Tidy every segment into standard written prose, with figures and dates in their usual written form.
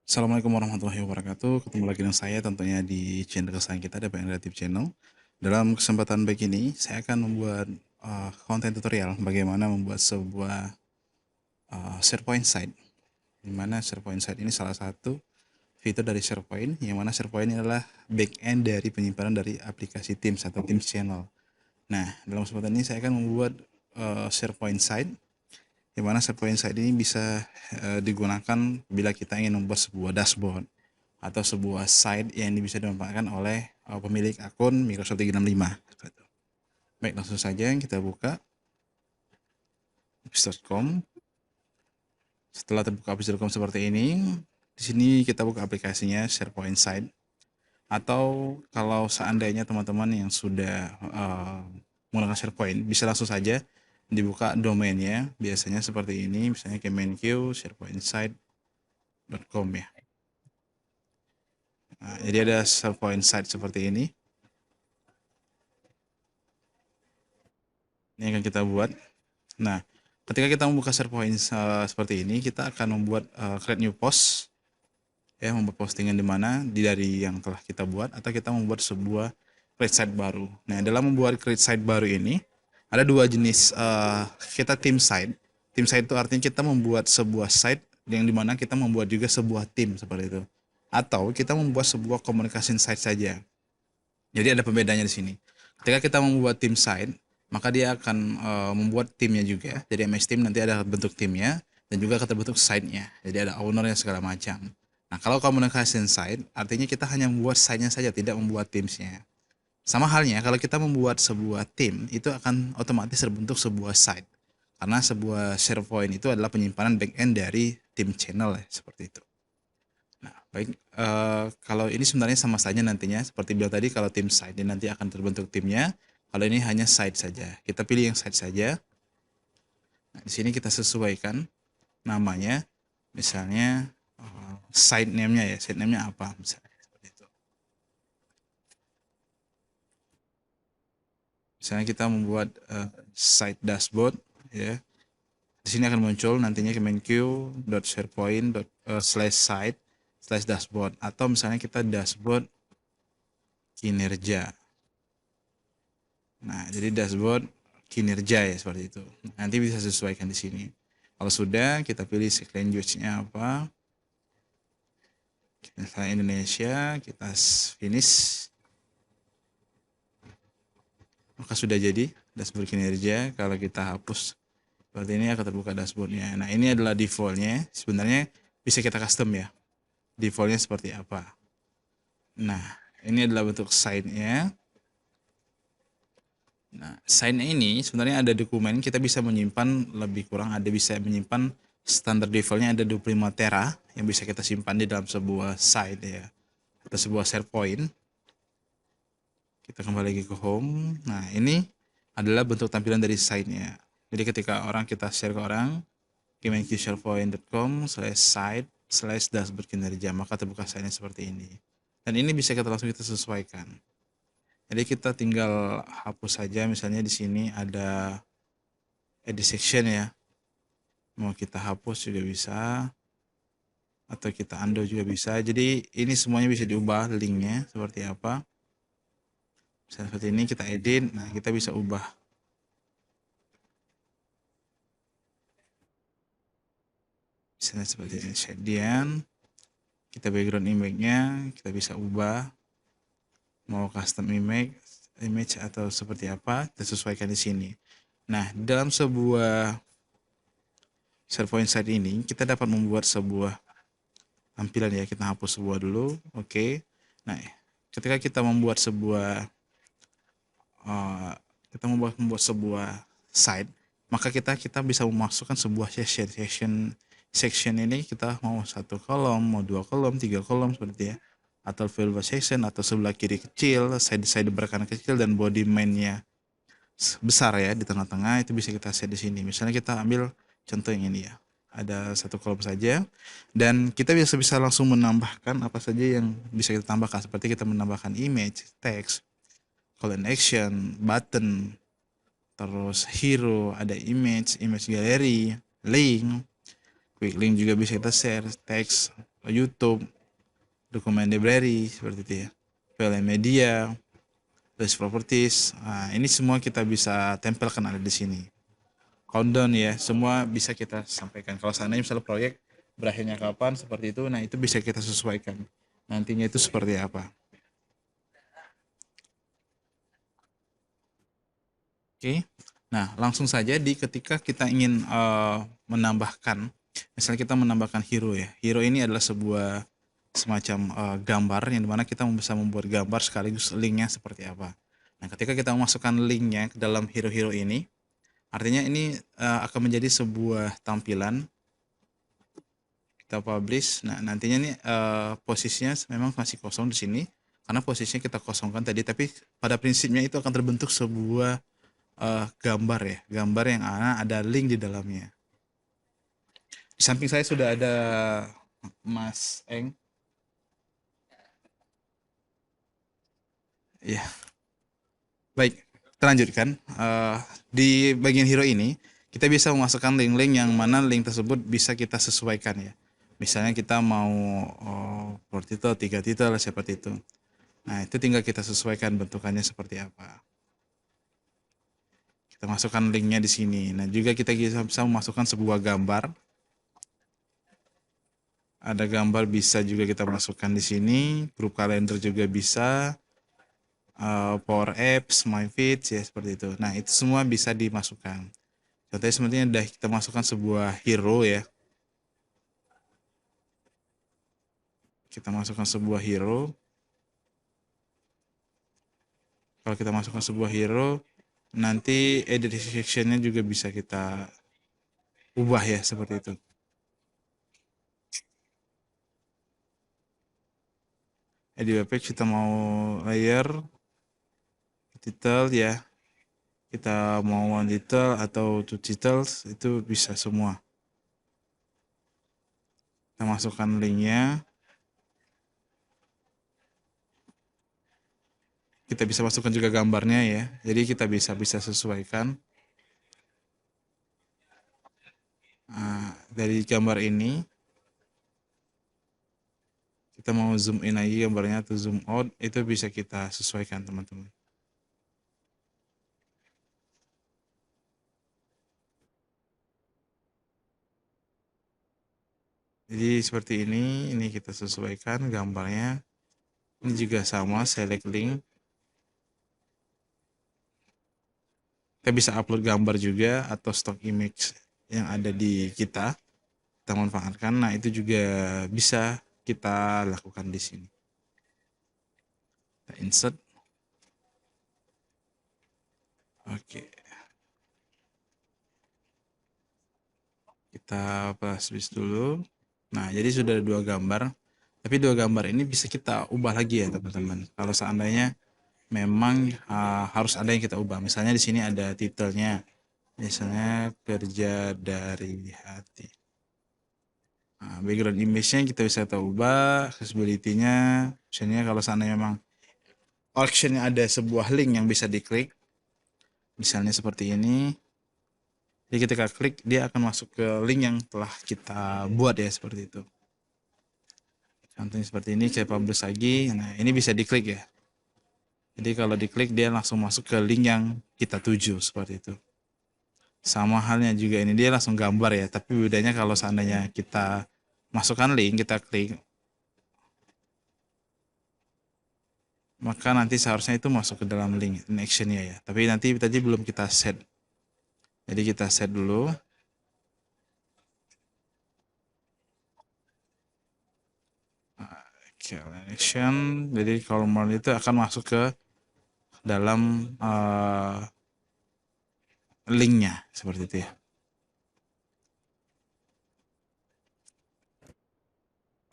Assalamualaikum warahmatullahi wabarakatuh. Ketemu lagi dengan saya tentunya di channel kesayangan kita, DPN Creative Channel. Dalam kesempatan baik ini, saya akan membuat konten tutorial bagaimana membuat sebuah SharePoint site. Di mana SharePoint site ini salah satu fitur dari SharePoint, yang mana SharePoint ini adalah backend dari penyimpanan dari aplikasi Teams atau Teams Channel. Nah, dalam kesempatan ini saya akan membuat SharePoint site, di mana SharePoint site ini bisa digunakan bila kita ingin membuat sebuah dashboard atau sebuah site yang bisa dimanfaatkan oleh pemilik akun Microsoft 365. Baik, langsung saja kita buka office.com. Setelah terbuka office.com seperti ini, di sini kita buka aplikasinya SharePoint Site. Atau kalau seandainya teman-teman yang sudah menggunakan SharePoint, bisa langsung saja dibuka domainnya. Biasanya seperti ini, misalnya kemenq sharepointsite.com ya. Nah, jadi ada SharePoint Site seperti ini. Ini akan kita buat. Nah, ketika kita membuka SharePoint seperti ini, kita akan membuat create new post, ya, membuat postingan di mana dari yang telah kita buat, atau kita membuat sebuah create site baru. Nah, dalam membuat create site baru ini ada dua jenis. Kita tim site. Tim site itu artinya kita membuat sebuah site yang dimana kita membuat juga sebuah tim seperti itu. Atau kita membuat sebuah communication site saja. Jadi ada pembedanya di sini. Ketika kita membuat tim site, maka dia akan membuat timnya juga. Jadi MS Team nanti ada bentuk timnya dan juga akan terbentuk site-nya. Jadi ada ownernya segala macam. Nah, kalau communication site, artinya kita hanya membuat site-nya saja, tidak membuat teams-nya. Sama halnya kalau kita membuat sebuah tim, itu akan otomatis terbentuk sebuah site. Karena sebuah SharePoint itu adalah penyimpanan backend dari tim channel ya, seperti itu. Nah, baik, kalau ini sebenarnya sama saja nantinya seperti bilang tadi, kalau tim site ini nanti akan terbentuk timnya. Kalau ini hanya site saja, kita pilih yang site saja. Nah, di sini kita sesuaikan namanya, misalnya site name-nya ya, site name-nya apa misalnya seperti itu. Misalnya kita membuat site dashboard ya. Di sini akan muncul nantinya kemenq.sharepoint/site/dashboard, atau misalnya kita dashboard kinerja. Nah, jadi dashboard kinerja ya, seperti itu. Nanti bisa sesuaikan di sini. Kalau sudah, kita pilih language-nya apa. Kita Indonesia, kita finish. Maka sudah jadi dashboard kinerja. Kalau kita hapus seperti ini akan terbuka dashboardnya. Nah, ini adalah defaultnya. Sebenarnya bisa kita custom ya. Defaultnya seperti apa. Nah, ini adalah bentuk site-nya. Nah, sign ini sebenarnya ada dokumen, kita bisa menyimpan lebih kurang, ada bisa menyimpan standar defaultnya ada 25 tera yang bisa kita simpan di dalam sebuah site ya, atau sebuah SharePoint. Kita kembali lagi ke home. Nah, ini adalah bentuk tampilan dari site-nya. Jadi ketika kita share ke orang, kemenq.sharepoint.com/site/dashboard kinerja, maka terbuka site-nya seperti ini. Dan ini bisa kita langsung sesuaikan. Jadi kita tinggal hapus saja, misalnya di sini ada edit section ya. Mau kita hapus juga bisa, atau kita undo juga bisa. Jadi ini semuanya bisa diubah linknya seperti apa. Misalnya seperti ini kita edit, nah kita bisa ubah. Misalnya seperti ini, shadian. Kita background image-nya kita bisa ubah. Mau custom image atau seperti apa, kita sesuaikan di sini. Nah, dalam sebuah SharePoint site ini kita dapat membuat sebuah tampilan ya. Kita hapus sebuah dulu, oke. Nah, ketika kita membuat sebuah membuat sebuah site, maka kita bisa memasukkan sebuah section ini kita mau satu kolom, mau dua kolom, tiga kolom seperti ya, atau field section, atau sebelah kiri kecil, side berkanan kecil, dan body main-nya besar ya di tengah-tengah. Itu bisa kita set di sini. Misalnya kita ambil contoh yang ini ya, ada satu kolom saja, dan kita bisa langsung menambahkan apa saja yang bisa kita tambahkan, seperti kita menambahkan image, text, call and action, button, terus hero, ada image gallery, link, quick link juga bisa kita share, text, YouTube, dokumen library seperti itu ya, film media, list properties. Nah, ini semua kita bisa tempelkan ada di sini. Countdown ya, semua bisa kita sampaikan. Kalau seandainya misalnya proyek berakhirnya kapan seperti itu, nah itu bisa kita sesuaikan. Nantinya itu seperti apa. Oke. Nah, langsung saja di ketika kita ingin menambahkan, misalnya kita menambahkan hero ya. Hero ini adalah sebuah semacam gambar yang dimana kita bisa membuat gambar sekaligus linknya seperti apa. Nah, ketika kita memasukkan linknya ke dalam hero-hero ini, artinya ini akan menjadi sebuah tampilan kita publish. Nah, nantinya nih posisinya memang masih kosong di sini karena posisinya kita kosongkan tadi, tapi pada prinsipnya itu akan terbentuk sebuah gambar ya, gambar yang ada link di dalamnya. Di samping saya sudah ada Mas Eng. Ya, baik. Kita lanjutkan. Di bagian hero ini, kita bisa memasukkan link-link yang mana link tersebut bisa kita sesuaikan ya. Misalnya kita mau per title, 3 titel seperti itu. Nah, itu tinggal kita sesuaikan bentukannya seperti apa. Kita masukkan linknya di sini. Nah, juga kita bisa memasukkan sebuah gambar. Ada gambar bisa juga kita masukkan di sini. Grup kalender juga bisa. Power Apps, My Feeds ya seperti itu. Nah, itu semua bisa dimasukkan. Contohnya sepertinya udah kita masukkan sebuah hero ya. Kita masukkan sebuah hero. Kalau kita masukkan sebuah hero, nanti edit sectionnya juga bisa kita ubah ya seperti itu. Edit web page kita mau layer, title ya. Kita mau one title atau two titles itu bisa semua. Kita masukkan linknya. Kita bisa masukkan juga gambarnya ya. Jadi kita bisa sesuaikan. Nah, dari gambar ini kita mau zoom in lagi gambarnya atau zoom out itu bisa kita sesuaikan teman-teman. Jadi seperti ini kita sesuaikan gambarnya. Ini juga sama, select link. Kita bisa upload gambar juga atau stock image yang ada di kita manfaatkan. Nah, itu juga bisa kita lakukan di sini. Kita insert. Oke. Kita plus dulu. Nah, jadi sudah ada dua gambar. Tapi dua gambar ini bisa kita ubah lagi ya, teman-teman. Kalau seandainya memang harus ada yang kita ubah. Misalnya di sini ada titelnya. Misalnya kerja dari hati. Nah, background image-nya kita bisa ubah, accessibility-nya. Misalnya kalau seandainya memang auction-nya ada sebuah link yang bisa diklik. Misalnya seperti ini. Jadi ketika klik dia akan masuk ke link yang telah kita buat ya seperti itu. Contohnya seperti ini, saya publish lagi. Nah, ini bisa diklik ya. Jadi kalau diklik dia langsung masuk ke link yang kita tuju seperti itu. Sama halnya juga ini dia langsung gambar ya, tapi bedanya kalau seandainya kita masukkan link, kita klik, maka nanti seharusnya itu masuk ke dalam link in action-nya ya. Tapi nanti tadi belum kita set. Jadi kita set dulu. Action. Jadi kalau mau itu akan masuk ke dalam linknya seperti itu ya.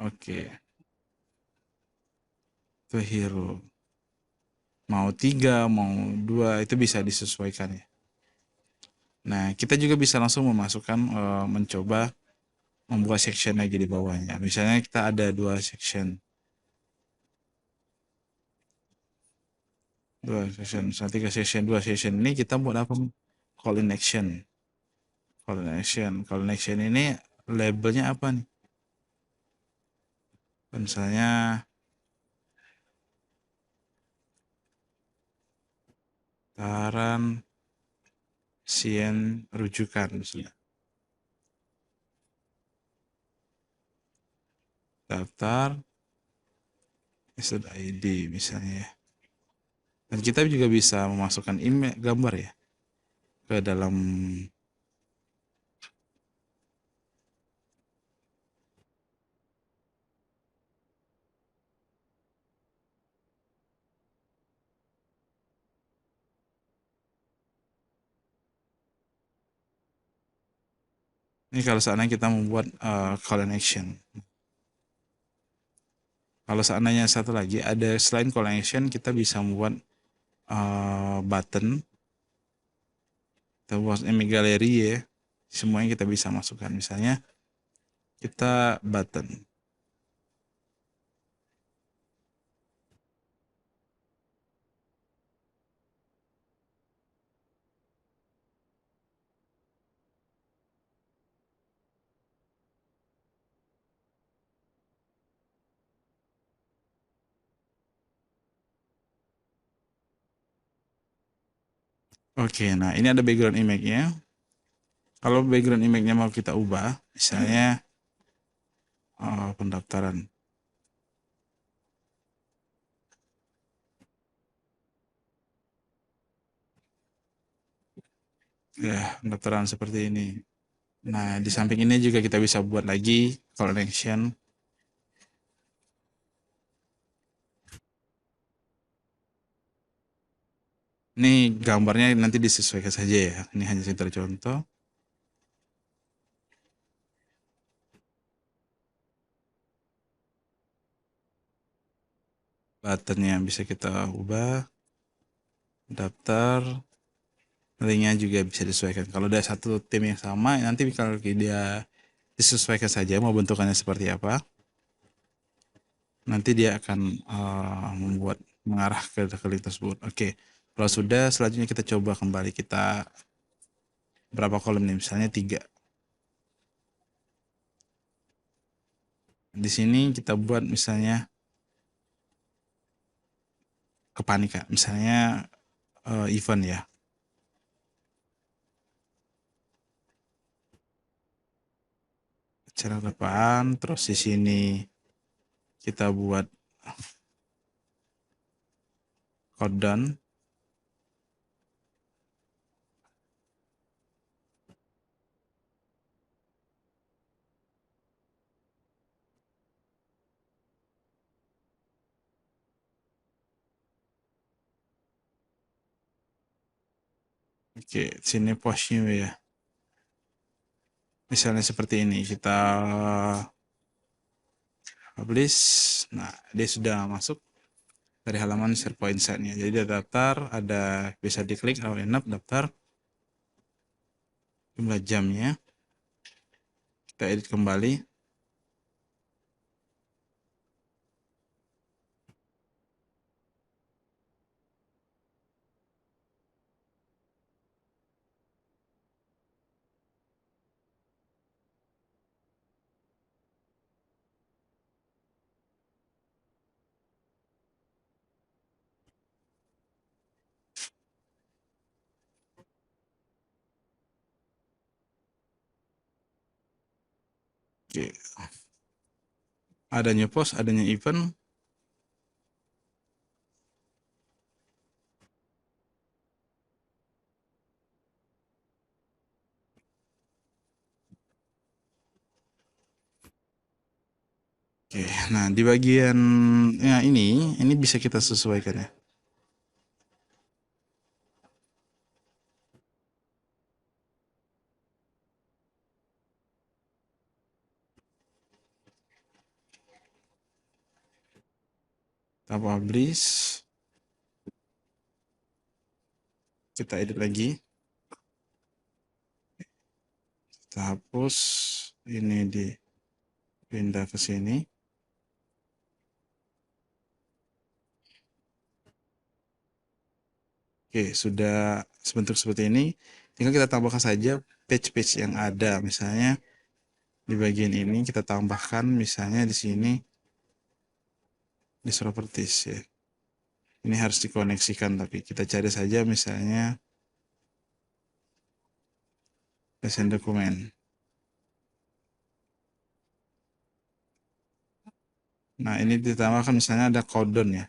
Oke. Itu hero. Mau 3, mau 2 itu bisa disesuaikan ya. Nah, kita juga bisa langsung memasukkan mencoba membuat section lagi di bawahnya. Misalnya kita ada dua section. Nanti ke dua section ini kita buat apa? Call in action. Call in action ini labelnya apa nih? Misalnya saran sien rujukan misalnya. Daftar ID misalnya ya. Dan kita juga bisa memasukkan email gambar ya ke dalam. Ini kalau seandainya kita membuat call and action. Kalau seandainya satu lagi ada selain call and action, kita bisa membuat button, kita buat image gallery ya. Semuanya kita bisa masukkan. Misalnya kita button. Oke, nah ini ada background image-nya. Kalau background image-nya mau kita ubah, misalnya pendaftaran. Ya, pendaftaran seperti ini. Nah, di samping ini juga kita bisa buat lagi call and action. Ini gambarnya nanti disesuaikan saja ya. Ini hanya sekedar contoh. Buttonnya bisa kita ubah. Daftar. Linknya juga bisa disesuaikan. Kalau ada satu tim yang sama, nanti kalau dia disesuaikan saja mau bentukannya seperti apa. Nanti dia akan membuat mengarah ke link tersebut. Oke. Kalau sudah, selanjutnya kita coba kembali. Kita berapa kolom nih? Misalnya 3. Di sini kita buat misalnya kepanikan. Misalnya event ya. Cara depan, terus di sini kita buat countdown. Oke, sini postnya ya. Misalnya seperti ini, kita publish. Nah, dia sudah masuk dari halaman SharePoint setnya. Jadi ada daftar, ada bisa diklik all enough daftar, jumlah jamnya. Kita edit kembali. Oke. Ada new post, adanya event. Oke, nah di bagian ya ini bisa kita sesuaikan ya. Kita publish, kita edit lagi, kita hapus, ini dipindah ke sini. Oke, sudah sebentuk seperti ini. Tinggal kita tambahkan saja page-page yang ada. Misalnya di bagian ini kita tambahkan misalnya di sini di properties ya. Ini harus dikoneksikan, tapi kita cari saja misalnya present dokumen. Nah, ini ditambahkan misalnya ada codon ya.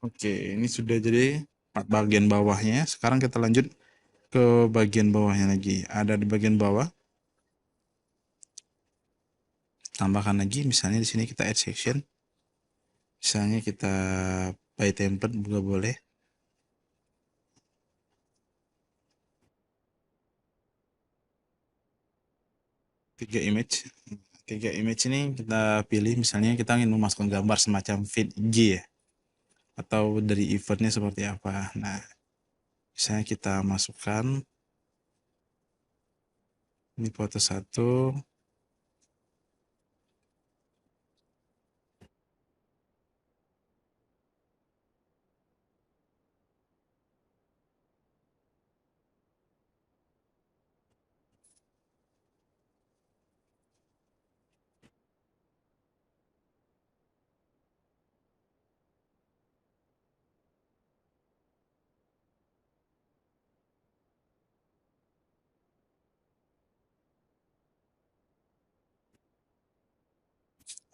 Oke, ini sudah jadi bagian bawahnya. Sekarang kita lanjut ke bagian bawahnya lagi. Ada di bagian bawah. Tambahkan lagi, misalnya di sini kita add section. Misalnya kita by template juga boleh. Tiga image ini kita pilih, misalnya kita ingin memasukkan gambar semacam feed IG ya, atau dari eventnya seperti apa. Nah, misalnya kita masukkan ini foto satu.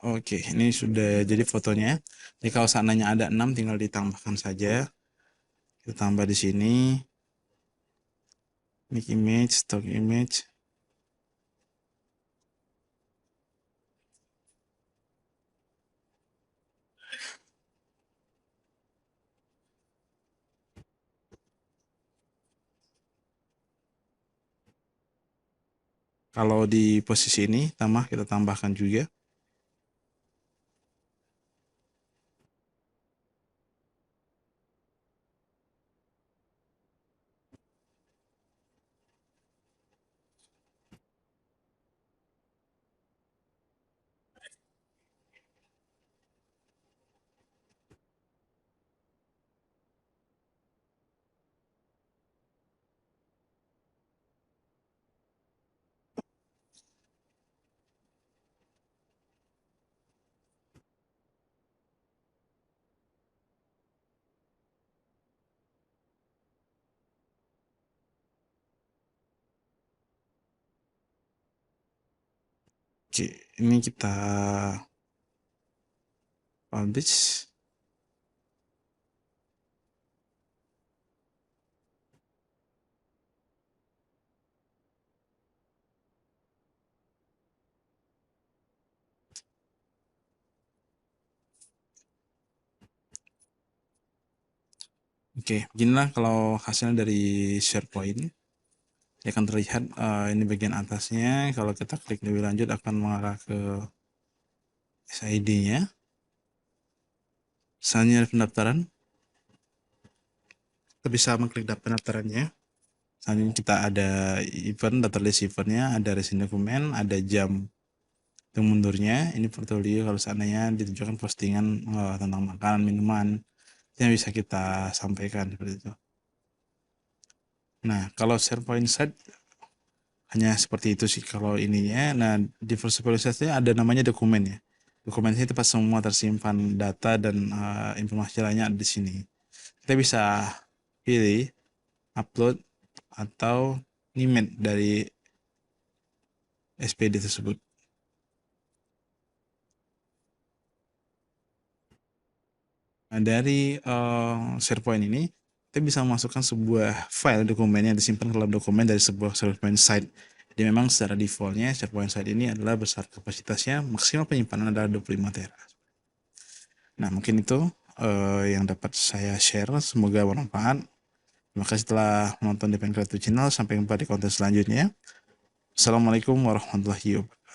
Oke, ini sudah jadi fotonya. Jadi kalau seandainya ada 6, tinggal ditambahkan saja. Kita tambah di sini, make image, stock image. Kalau di posisi ini, kita tambahkan juga. Oke, ini kita publish. Oke, beginilah kalau hasilnya dari SharePoint. Ya akan terlihat ini bagian atasnya. Kalau kita klik lebih lanjut akan mengarah ke SID-nya. Misalnya ada pendaftaran, kita bisa mengklik pendaftarannya. Misalnya kita ada event, data list eventnya, ada resin dokumen, ada jam itu mundurnya. Ini portfolio kalau seandainya ditujukan postingan tentang makanan, minuman, yang bisa kita sampaikan seperti itu. Nah, kalau SharePoint site hanya seperti itu sih kalau ininya. Nah, di visualisasinya ada namanya dokumen ya. Dokumen ini tempat semua tersimpan data dan informasi lainnya ada di sini. Kita bisa pilih upload atau nimet dari SPD tersebut. Nah, dari SharePoint ini kita bisa memasukkan sebuah file dokumen yang disimpan dalam dokumen dari sebuah SharePoint site. Jadi memang secara defaultnya SharePoint site ini adalah besar kapasitasnya, maksimal penyimpanan adalah 25 tera. Nah, mungkin itu yang dapat saya share. Semoga bermanfaat. Terima kasih telah menonton DPN Creative Channel. Sampai jumpa di konten selanjutnya. Assalamualaikum warahmatullahi wabarakatuh.